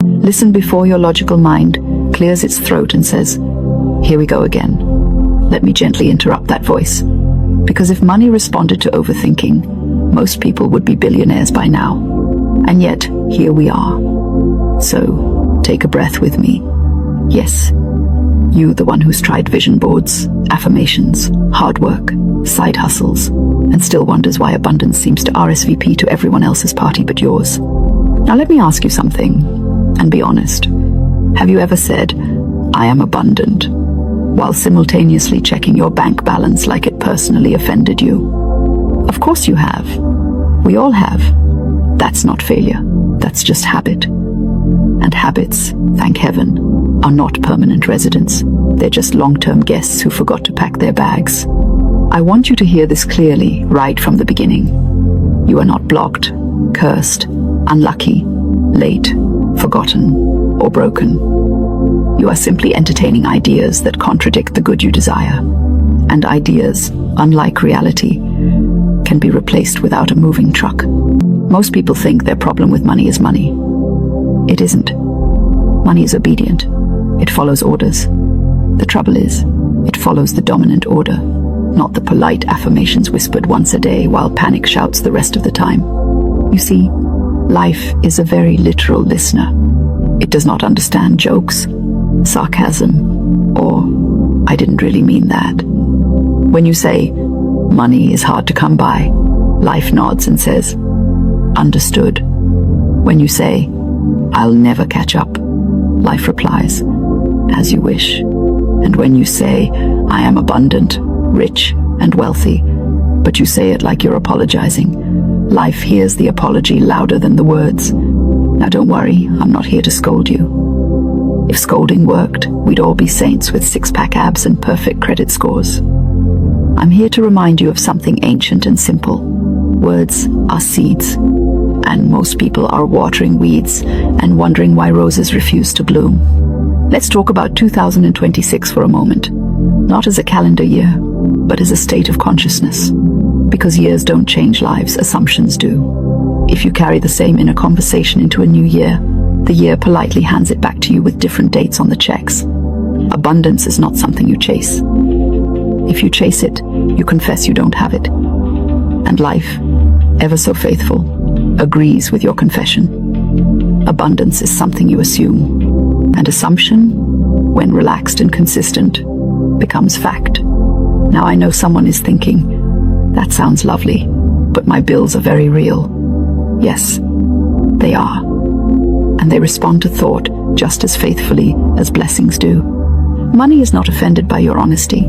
Listen before your logical mind clears its throat and says, "Here we go again." Let me gently interrupt that voice. Because if money responded to overthinking, most people would be billionaires by now. And yet, here we are. So, take a breath with me. Yes, you, the one who's tried vision boards, affirmations, hard work, side hustles, and still wonders why abundance seems to RSVP to everyone else's party but yours. Now let me ask you something, and be honest. Have you ever said, "I am abundant," while simultaneously checking your bank balance like it personally offended you? Of course you have. We all have. That's not failure. That's just habit. And habits, thank heaven, are not permanent residents. They're just long-term guests who forgot to pack their bags. I want you to hear this clearly right from the beginning. You are not blocked, cursed, unlucky, late, forgotten, or broken. You are simply entertaining ideas that contradict the good you desire. And ideas, unlike reality, can be replaced without a moving truck. Most people think their problem with money is money. It isn't. Money is obedient. It follows orders. The trouble is, it follows the dominant order, not the polite affirmations whispered once a day while panic shouts the rest of the time. You see, life is a very literal listener. It does not understand jokes, sarcasm, or "I didn't really mean that." When you say, "Money is hard to come by," life nods and says, "Understood." When you say, "I'll never catch up," life replies, "As you wish." And when you say, "I am abundant, rich, and wealthy," but you say it like you're apologizing, life hears the apology louder than the words. Now don't worry, I'm not here to scold you. If scolding worked, we'd all be saints with six-pack abs and perfect credit scores. I'm here to remind you of something ancient and simple. Words are seeds, and most people are watering weeds and wondering why roses refuse to bloom. Let's talk about 2026 for a moment, not as a calendar year, but as a state of consciousness. Because years don't change lives, assumptions do. If you carry the same inner conversation into a new year, the year politely hands it back to you with different dates on the checks. Abundance is not something you chase. If you chase it, you confess you don't have it. And life, ever so faithful, agrees with your confession. Abundance is something you assume. And assumption, when relaxed and consistent, becomes fact. Now I know someone is thinking, "That sounds lovely, but my bills are very real." Yes, they are. And they respond to thought just as faithfully as blessings do. Money is not offended by your honesty,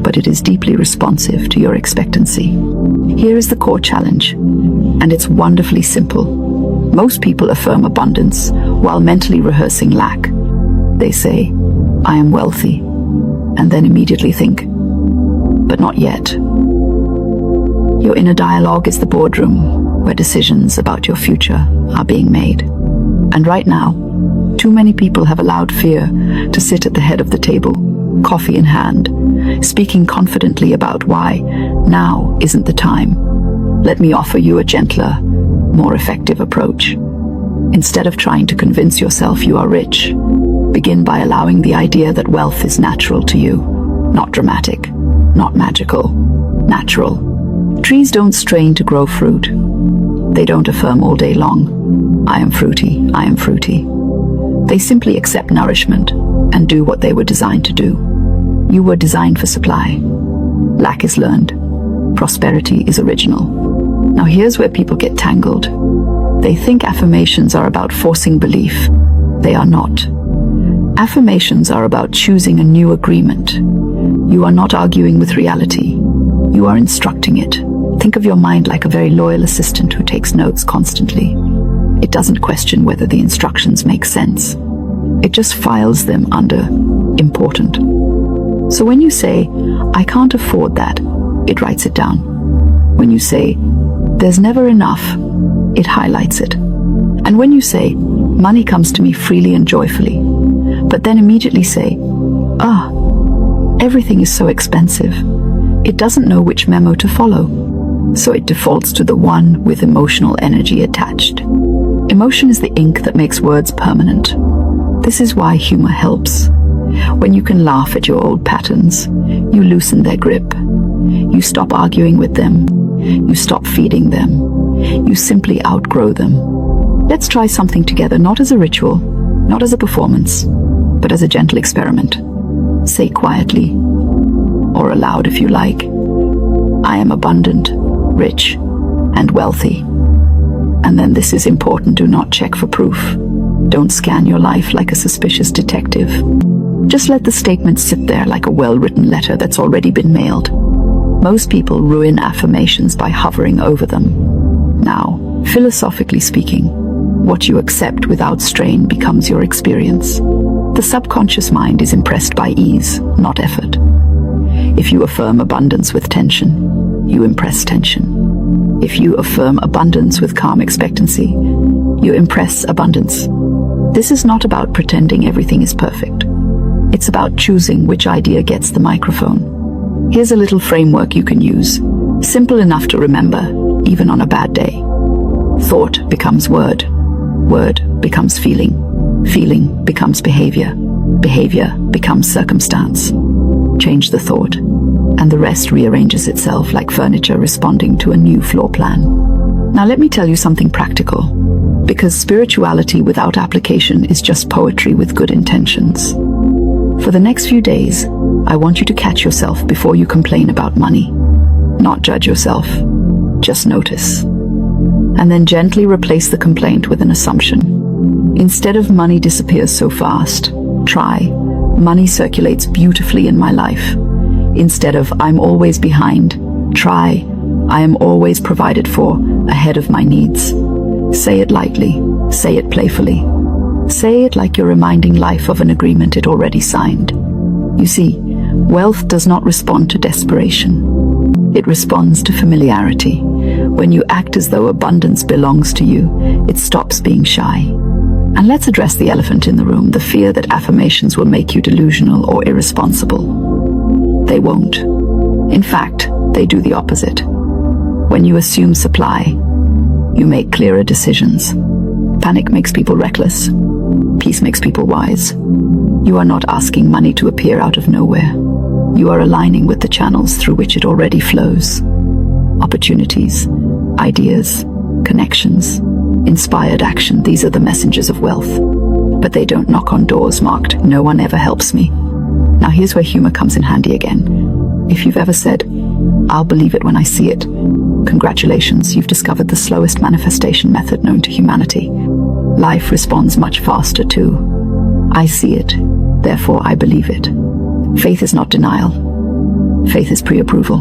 but it is deeply responsive to your expectancy. Here is the core challenge, and it's wonderfully simple. Most people affirm abundance while mentally rehearsing lack. They say, "I am wealthy," and then immediately think, "But not yet." Your inner dialogue is the boardroom where decisions about your future are being made. And right now, too many people have allowed fear to sit at the head of the table, coffee in hand, speaking confidently about why now isn't the time. Let me offer you a gentler, more effective approach. Instead of trying to convince yourself you are rich, begin by allowing the idea that wealth is natural to you. Not dramatic, not magical, natural. Trees don't strain to grow fruit. They don't affirm all day long, "I am fruity, I am fruity." They simply accept nourishment and do what they were designed to do. You were designed for supply. Lack is learned. Prosperity is original. Now here's where people get tangled. They think affirmations are about forcing belief. They are not. Affirmations are about choosing a new agreement. You are not arguing with reality. You are instructing it. Think of your mind like a very loyal assistant who takes notes constantly. It doesn't question whether the instructions make sense. It just files them under important. So when you say, "I can't afford that," it writes it down. When you say, "There's never enough," it highlights it. And when you say, "Money comes to me freely and joyfully," but then immediately say, "Everything is so expensive," it doesn't know which memo to follow. So it defaults to the one with emotional energy attached. Emotion is the ink that makes words permanent. This is why humor helps. When you can laugh at your old patterns, you loosen their grip. You stop arguing with them. You stop feeding them. You simply outgrow them. Let's try something together, not as a ritual, not as a performance, but as a gentle experiment. Say quietly, or aloud if you like, I am abundant, rich, and wealthy. And then this is important, do not check for proof. Don't scan your life like a suspicious detective. Just let the statement sit there like a well-written letter that's already been mailed. Most people ruin affirmations by hovering over them. Now, philosophically speaking, what you accept without strain becomes your experience. The subconscious mind is impressed by ease, not effort. If you affirm abundance with tension, you impress tension. If you affirm abundance with calm expectancy, you impress abundance. This is not about pretending everything is perfect. It's about choosing which idea gets the microphone. Here's a little framework you can use, simple enough to remember, even on a bad day. Thought becomes word. Word becomes feeling. Feeling becomes behavior. Behavior becomes circumstance. Change the thought, and the rest rearranges itself like furniture responding to a new floor plan. Now let me tell you something practical, because spirituality without application is just poetry with good intentions. For the next few days, I want you to catch yourself before you complain about money. Not judge yourself, just notice. And then gently replace the complaint with an assumption. Instead of money disappears so fast, try, money circulates beautifully in my life. Instead of I'm always behind, try, I am always provided for, ahead of my needs. Say it lightly, say it playfully. Say it like you're reminding life of an agreement it already signed. You see, wealth does not respond to desperation. It responds to familiarity. When you act as though abundance belongs to you, it stops being shy. And let's address the elephant in the room, the fear that affirmations will make you delusional or irresponsible. They won't. In fact, they do the opposite. When you assume supply, you make clearer decisions. Panic makes people reckless. Peace makes people wise. You are not asking money to appear out of nowhere. You are aligning with the channels through which it already flows. Opportunities, ideas, connections, inspired action, these are the messengers of wealth. But they don't knock on doors marked, "No one ever helps me." Now here's where humor comes in handy again. If you've ever said, "I'll believe it when I see it," congratulations, you've discovered the slowest manifestation method known to humanity. Life responds much faster too. I see it, therefore I believe it. Faith is not denial. Faith is pre-approval.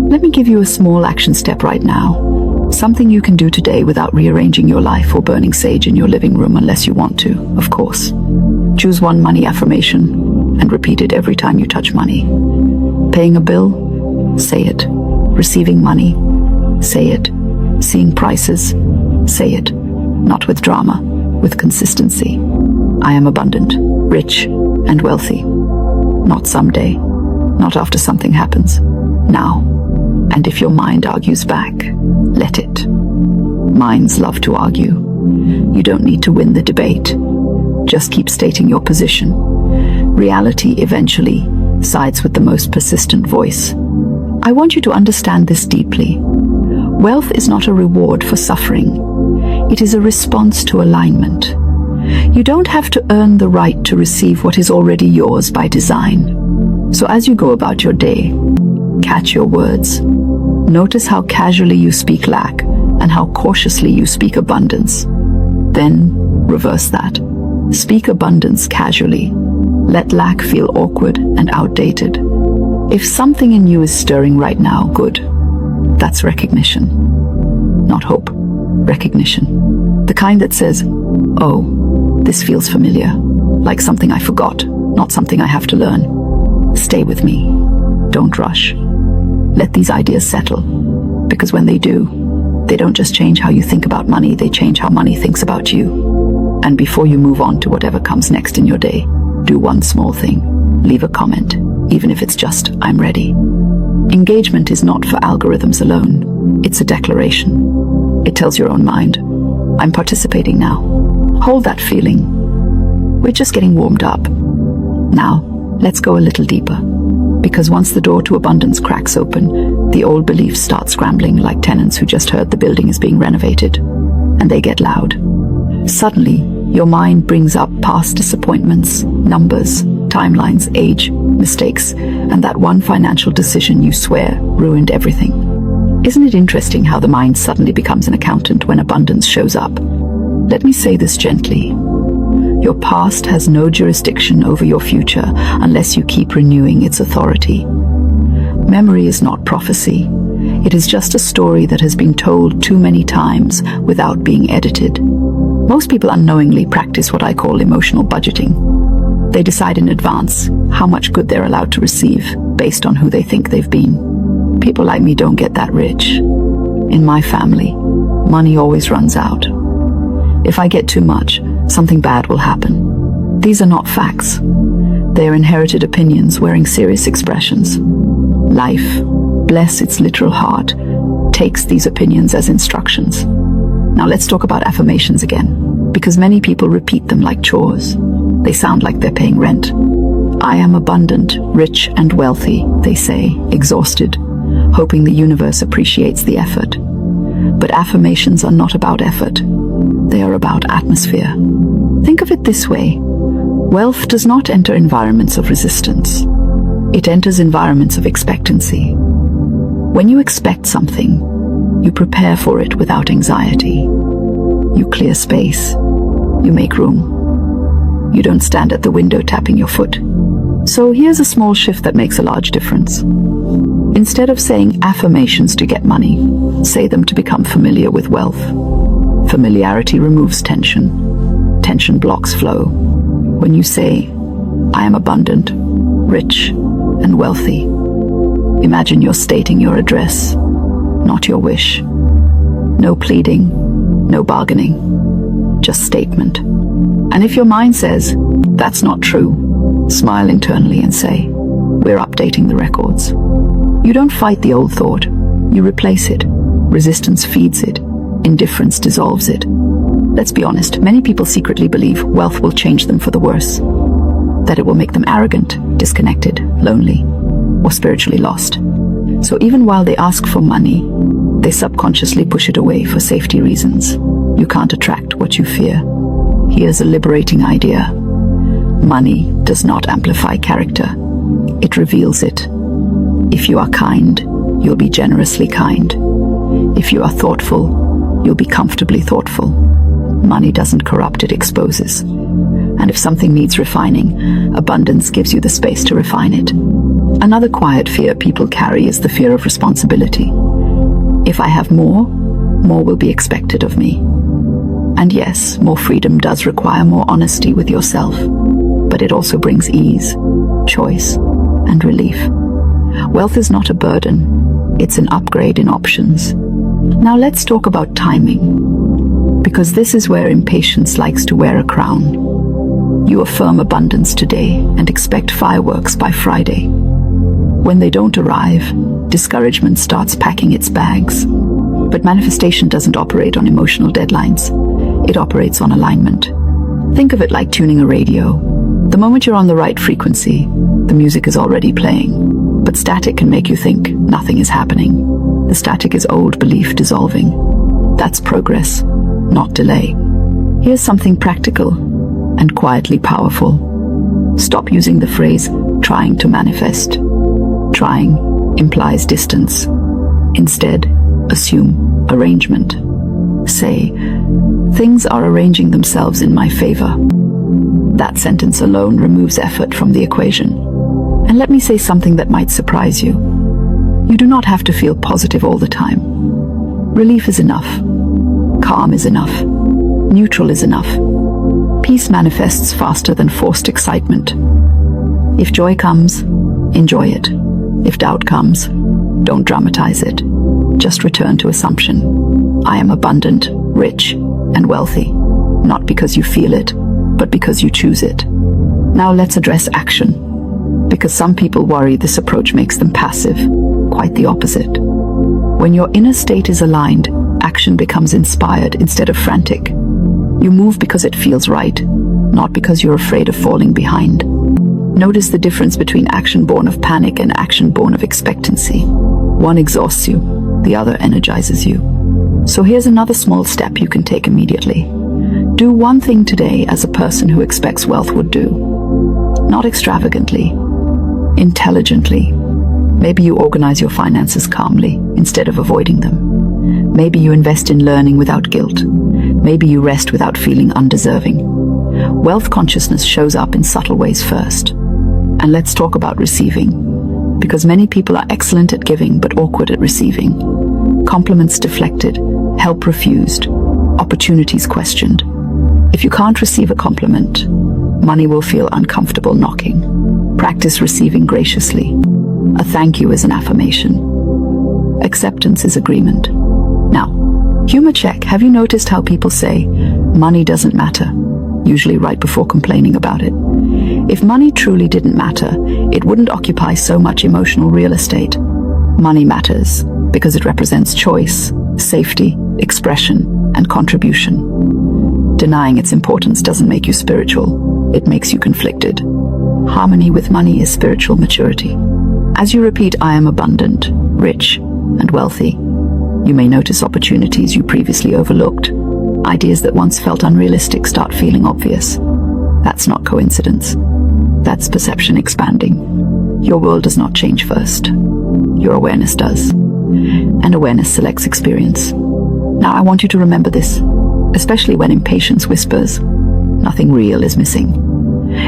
Let me give you a small action step right now. Something you can do today without rearranging your life or burning sage in your living room unless you want to, of course. Choose one money affirmation and repeat it every time you touch money. Paying a bill? Say it. Receiving money? Say it. Seeing prices? Say it. Not with drama, with consistency. I am abundant, rich, and wealthy. Not someday, not after something happens. Now. And if your mind argues back, let it. Minds love to argue. You don't need to win the debate. Just keep stating your position. Reality eventually sides with the most persistent voice. I want you to understand this deeply. Wealth is not a reward for suffering. It is a response to alignment. You don't have to earn the right to receive what is already yours by design. So as you go about your day, catch your words. Notice how casually you speak lack and how cautiously you speak abundance. Then reverse that. Speak abundance casually. Let lack feel awkward and outdated. If something in you is stirring right now, good. That's recognition. Not hope. Recognition. The kind that says, oh, this feels familiar, like something I forgot, not something I have to learn. Stay with me. Don't rush. Let these ideas settle, because when they do, they don't just change how you think about money, they change how money thinks about you. And before you move on to whatever comes next in your day, do one small thing. Leave a comment, even if it's just, I'm ready. Engagement is not for algorithms alone. It's a declaration. It tells your own mind, I'm participating now. Hold that feeling. We're just getting warmed up. Now, let's go a little deeper. Because once the door to abundance cracks open, the old beliefs start scrambling like tenants who just heard the building is being renovated. And they get loud. Suddenly, your mind brings up past disappointments, numbers, timelines, age, mistakes, and that one financial decision you swear ruined everything. Isn't it interesting how the mind suddenly becomes an accountant when abundance shows up? Let me say this gently. Your past has no jurisdiction over your future unless you keep renewing its authority. Memory is not prophecy. It is just a story that has been told too many times without being edited. Most people unknowingly practice what I call emotional budgeting. They decide in advance how much good they're allowed to receive based on who they think they've been. People like me don't get that rich. In my family, money always runs out. If I get too much, something bad will happen. These are not facts. They are inherited opinions wearing serious expressions. Life, bless its literal heart, takes these opinions as instructions. Now let's talk about affirmations again, because many people repeat them like chores. They sound like they're paying rent. I am abundant, rich, and wealthy, they say, exhausted, hoping the universe appreciates the effort. But affirmations are not about effort. They are about atmosphere. Think of it this way. Wealth does not enter environments of resistance. It enters environments of expectancy. When you expect something, you prepare for it without anxiety. You clear space. You make room. You don't stand at the window tapping your foot. So here's a small shift that makes a large difference. Instead of saying affirmations to get money, say them to become familiar with wealth. Familiarity removes tension. Tension blocks flow. When you say, I am abundant, rich, and wealthy, imagine you're stating your address, not your wish. No pleading, no bargaining, just statement. And if your mind says, that's not true, smile internally and say, we're updating the records. You don't fight the old thought, you replace it. Resistance feeds it. Indifference dissolves it. Let's be honest, many people secretly believe wealth will change them for the worse. That it will make them arrogant, disconnected, lonely, or spiritually lost. So even while they ask for money, they subconsciously push it away for safety reasons. You can't attract what you fear. Here's a liberating idea. Money does not amplify character. It reveals it. If you are kind, you'll be generously kind. If you are thoughtful, you'll be comfortably thoughtful. Money doesn't corrupt, it exposes. And if something needs refining, abundance gives you the space to refine it. Another quiet fear people carry is the fear of responsibility. If I have more will be expected of me. And yes, more freedom does require more honesty with yourself, but it also brings ease, choice, and relief. Wealth is not a burden, it's an upgrade in options. Now let's talk about timing, because this is where impatience likes to wear a crown. You affirm abundance today and expect fireworks by Friday. When they don't arrive, discouragement starts packing its bags. But manifestation doesn't operate on emotional deadlines. It operates on alignment. Think of it like tuning a radio. The moment you're on the right frequency, the music is already playing. But static can make you think nothing is happening. The static is old belief dissolving. That's progress, not delay. Here's something practical and quietly powerful. Stop using the phrase, trying to manifest. Trying implies distance. Instead, assume arrangement. Say, things are arranging themselves in my favor. That sentence alone removes effort from the equation. And let me say something that might surprise you. You do not have to feel positive all the time. Relief is enough. Calm is enough. Neutral is enough. Peace manifests faster than forced excitement. If joy comes, enjoy it. If doubt comes, don't dramatize it. Just return to assumption. I am abundant, rich, and wealthy. Not because you feel it, but because you choose it. Now let's address action. Because some people worry this approach makes them passive. Quite the opposite. When your inner state is aligned, Action becomes inspired instead of frantic. You move because it feels right, not because you're afraid of falling behind. Notice the difference between action born of panic and action born of expectancy. One exhausts you, the other energizes you. So here's another small step you can take immediately. Do one thing today as a person who expects wealth would do. Not extravagantly, intelligently. Maybe you organize your finances calmly instead of avoiding them. Maybe you invest in learning without guilt. Maybe you rest without feeling undeserving. Wealth consciousness shows up in subtle ways first. And let's talk about receiving, because many people are excellent at giving but awkward at receiving. Compliments deflected, help refused, opportunities questioned. If you can't receive a compliment, money will feel uncomfortable knocking. Practice receiving graciously. A thank you is an affirmation. Acceptance is agreement. Now, humor check. Have you noticed how people say, money doesn't matter, usually right before complaining about it? If money truly didn't matter, it wouldn't occupy so much emotional real estate. Money matters because it represents choice, safety, expression, and contribution. Denying its importance doesn't make you spiritual, it makes you conflicted. Harmony with money is spiritual maturity. As you repeat, I am abundant, rich, and wealthy, you may notice opportunities you previously overlooked. Ideas that once felt unrealistic start feeling obvious. That's not coincidence. That's perception expanding. Your world does not change first. Your awareness does. And awareness selects experience. Now I want you to remember this, especially when impatience whispers, nothing real is missing.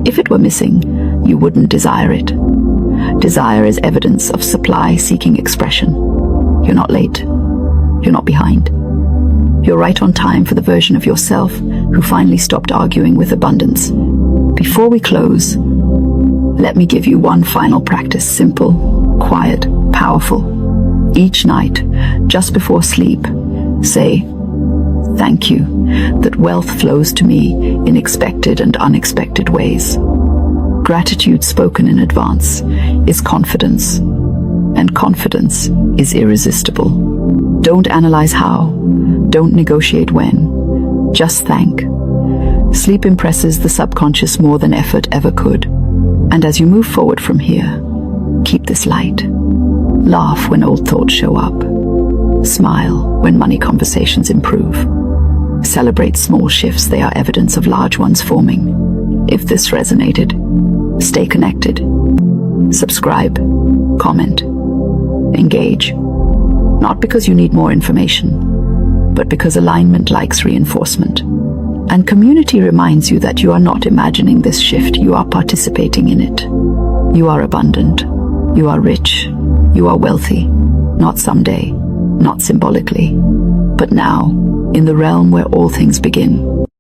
If it were missing, you wouldn't desire it. Desire is evidence of supply-seeking expression. You're not late. You're not behind. You're right on time for the version of yourself who finally stopped arguing with abundance. Before we close, let me give you one final practice, simple, quiet, powerful. Each night, just before sleep, say, thank you, that wealth flows to me in expected and unexpected ways. Gratitude spoken in advance is confidence, and confidence is irresistible. Don't analyze how, don't negotiate when, just thank. Sleep impresses the subconscious more than effort ever could. And as you move forward from here, keep this light. Laugh when old thoughts show up. Smile when money conversations improve. Celebrate small shifts, they are evidence of large ones forming. If this resonated, stay connected. Subscribe, comment, engage. Not because you need more information, but because alignment likes reinforcement. And community reminds you that you are not imagining this shift, you are participating in it. You are abundant, you are rich, you are wealthy, not someday, not symbolically, but now, in the realm where all things begin.